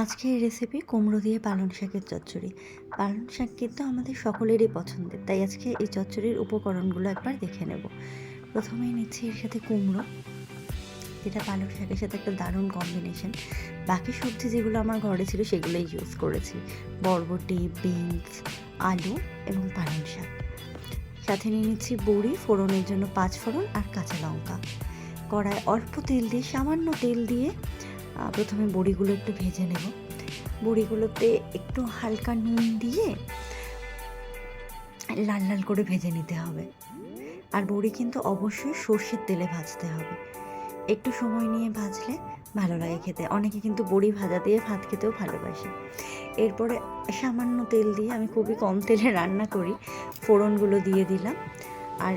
আজকের রেসিপি কুমড়ো দিয়ে পালং শাকের চচ্চড়ি। পালং শাক কিন্তু আমাদের সকলেরই পছন্দের, তাই আজকে এই চচ্চড়ির উপকরণগুলো একবার দেখে নেব। প্রথমেই নিচ্ছি এর সাথে কুমড়ো, যেটা পালং শাকের সাথে একটা দারুণ কম্বিনেশন। বাকি সবজি যেগুলো আমার ঘরে ছিল সেগুলোই ইউজ করেছি, বরবটি, বিনস, আলু এবং পালং শাক। সাথে নিয়ে নিচ্ছি বড়ি, ফোড়নের জন্য 5 ফোড়ন আর কাঁচা লঙ্কা। কড়ায় অল্প তেল দিয়ে, সামান্য তেল দিয়ে প্রথমে বড়িগুলো একটু ভেজে নেব। বড়িগুলোতে একটু হালকা নুন দিয়ে লাল লাল করে ভেজে নিতে হবে। আর বড়ি কিন্তু অবশ্যই সর্ষের তেলে ভাজতে হবে। একটু সময় নিয়ে ভাজলে ভালো লাগে খেতে। অনেকে কিন্তু বড়ি ভাজা দিয়ে ভাত খেতেও ভালোবাসে। এরপরে সামান্য তেল দিয়ে, আমি খুবই কম তেলে রান্না করি, ফোড়নগুলো দিয়ে দিলাম। আর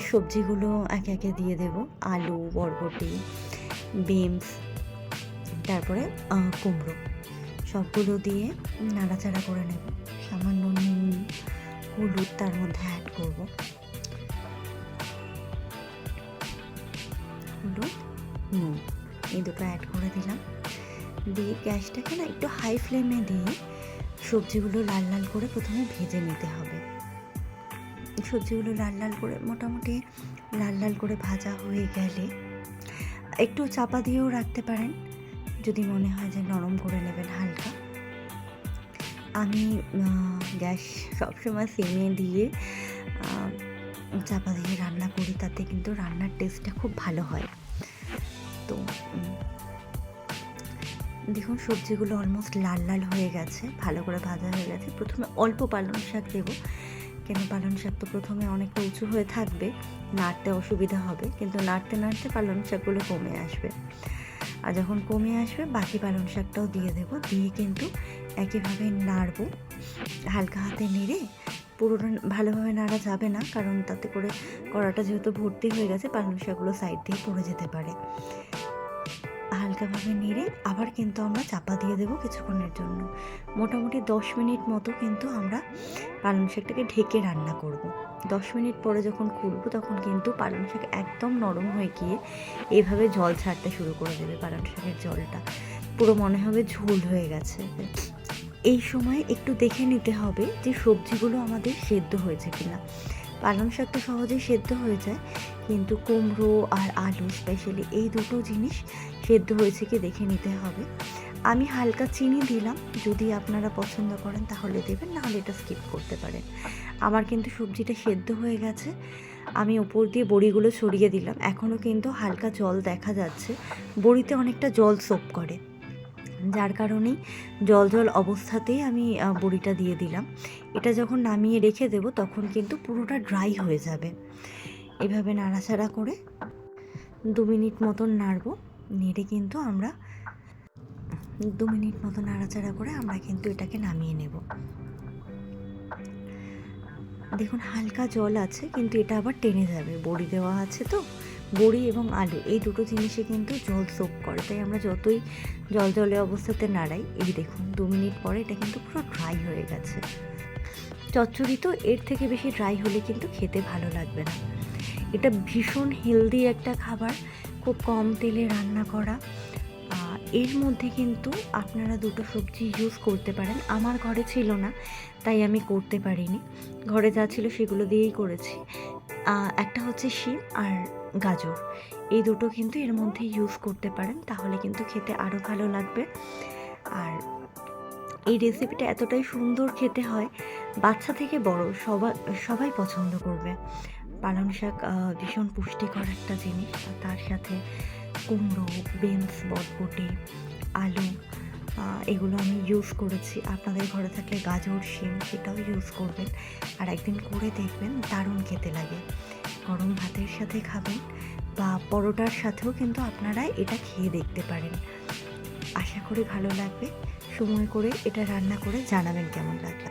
সবজিগুলো একে একে দিয়ে দেব, আলু, বরবটি, বিনস, তারপরে কুমড়ো, সবগুলো দিয়ে নাড়াচাড়া করে নেব। সামান্য নুন, হলুদ তার মধ্যে অ্যাড করব, হলুদ, নুন এই দুটো অ্যাড করে দিলাম। দিয়ে গ্যাসটাকে না একটু হাই ফ্লেমে দিয়ে সবজিগুলো লাল লাল করে প্রথমে ভেজে নিতে হবে। সবজিগুলো লাল লাল করে, মোটামুটি লাল লাল করে ভাজা হয়ে গেলে একটু চাপা দিয়েও রাখতে পারেন, যদি মনে হয় যে নরম করে নেবেন হালকা। আমি গ্যাস সবসময় সিমে দিয়ে চাপা দিয়ে রান্না করি, তাতে কিন্তু রান্নার টেস্টটা খুব ভালো হয়। তো দেখুন সবজিগুলো অলমোস্ট লাল লাল হয়ে গেছে, ভালো করে ভাজা হয়ে গেছে। প্রথমে অল্প পালং শাক দেবো, কেন পালং শাক তো প্রথমে অনেকটা উঁচু হয়ে থাকবে, নাড়তে অসুবিধা হবে, কিন্তু নাড়তে নাড়তে পালং শাকগুলো কমে আসবে। আর যখন কমে আসবে বাকি পালং শাকটাও দিয়ে দেবো, দিয়ে কিন্তু একইভাবে নাড়বো। হালকা হাতে নেড়ে, পুরোটা ভালোভাবে নাড়া যাবে না, কারণ তাতে করে কড়াটা যেহেতু ভর্তি হয়ে গেছে, পালং শাকগুলো সাইড দিয়ে পড়ে যেতে পারে। হালকাভাবে নেড়ে আবার কিন্তু আমরা চাপা দিয়ে দেবো কিছুক্ষণের জন্য। মোটামুটি 10 মিনিট মতো কিন্তু আমরা পালং শাকটাকে ঢেকে রান্না করব। 10 মিনিট পরে যখন খুলবো তখন কিন্তু পালং শাক একদম নরম হয়ে গিয়ে এইভাবে জল ছাড়তে শুরু করে দেবে। পালং শাকের জলটা পুরো মনে হবে ঝোল হয়ে গেছে। এই সময় একটু দেখে নিতে হবে যে সবজিগুলো আমাদের সেদ্ধ হয়েছে কিনা। পালং শাক তো সহজেই সেদ্ধ হয়ে যায়, কিন্তু কুমড়ো আর আলু স্পেশালি এই দুটো জিনিস সেদ্ধ হয়েছে কি দেখে নিতে হবে। আমি হালকা চিনি দিলাম, যদি আপনারা পছন্দ করেন তাহলে দেবেন, নাহলে এটা স্কিপ করতে পারেন। আমার কিন্তু সবজিটা সেদ্ধ হয়ে গেছে। আমি ওপর দিয়ে বড়িগুলো ছড়িয়ে দিলাম। এখনও কিন্তু হালকা জল দেখা যাচ্ছে, বড়িতে অনেকটা জল সোপ করে, যার কারণেই জল জল অবস্থাতেই আমি বড়িটা দিয়ে দিলাম। এটা যখন নামিয়ে রেখে দেব তখন কিন্তু পুরোটা ড্রাই হয়ে যাবে। এভাবে নাড়াচাড়া করে 2 মিনিট মতন নাড়বো। নেড়ে কিন্তু আমরা 2 মিনিট মতো নাড়াচাড়া করে আমরা কিন্তু এটাকে নামিয়ে নেব। দেখুন হালকা জল আছে, কিন্তু এটা আবার টেনে যাবে, বড়ি দেওয়া আছে তো। বড়ি এবং আলু এই দুটো জিনিসে কিন্তু জল সোপ করে, তাই আমরা যতই জল জলে অবস্থাতে নাড়াই, এই দেখুন 2 মিনিট পরে এটা কিন্তু পুরো ড্রাই হয়ে গেছে। চচ্চড়ি তো এর থেকে বেশি ড্রাই হলে কিন্তু খেতে ভালো লাগবে না। এটা ভীষণ হেলদি একটা খাবার, খুব কম তেলে রান্না করা। এর মধ্যে কিন্তু আপনারা দুটো সবজি ইউজ করতে পারেন। আমার ঘরে ছিল না, তাই আমি করতে পারিনি। ঘরে যা ছিল সেগুলো দিয়েই করেছি। একটা হচ্ছে শিম আর গাজর, এই দুটো কিন্তু এর মধ্যে ইউজ করতে পারেন, তাহলে কিন্তু খেতে আরও ভালো লাগবে। আর এই রেসিপিটা এতটাই সুন্দর খেতে হয়, বাচ্চা থেকে বড় সবাই পছন্দ করবে। পালং শাক ভীষণ পুষ্টিকর একটা জিনিস, তার সাথে কুমড়ো, বিনস, বরবটি, আলু এগুলো আমি ইউজ করেছি। আপনাদের ঘরে থাকলে গাজর, শিম সেটাও ইউজ করবেন। আর একদিন করে দেখবেন, দারুণ খেতে লাগে। গরম ভাতের সাথে খাবেন বা পরোটার সাথেও কিন্তু আপনারা এটা খেয়ে দেখতে পারেন। আশা করি ভালো লাগবে। সময় করে এটা রান্না করে জানাবেন কেমন লাগলো।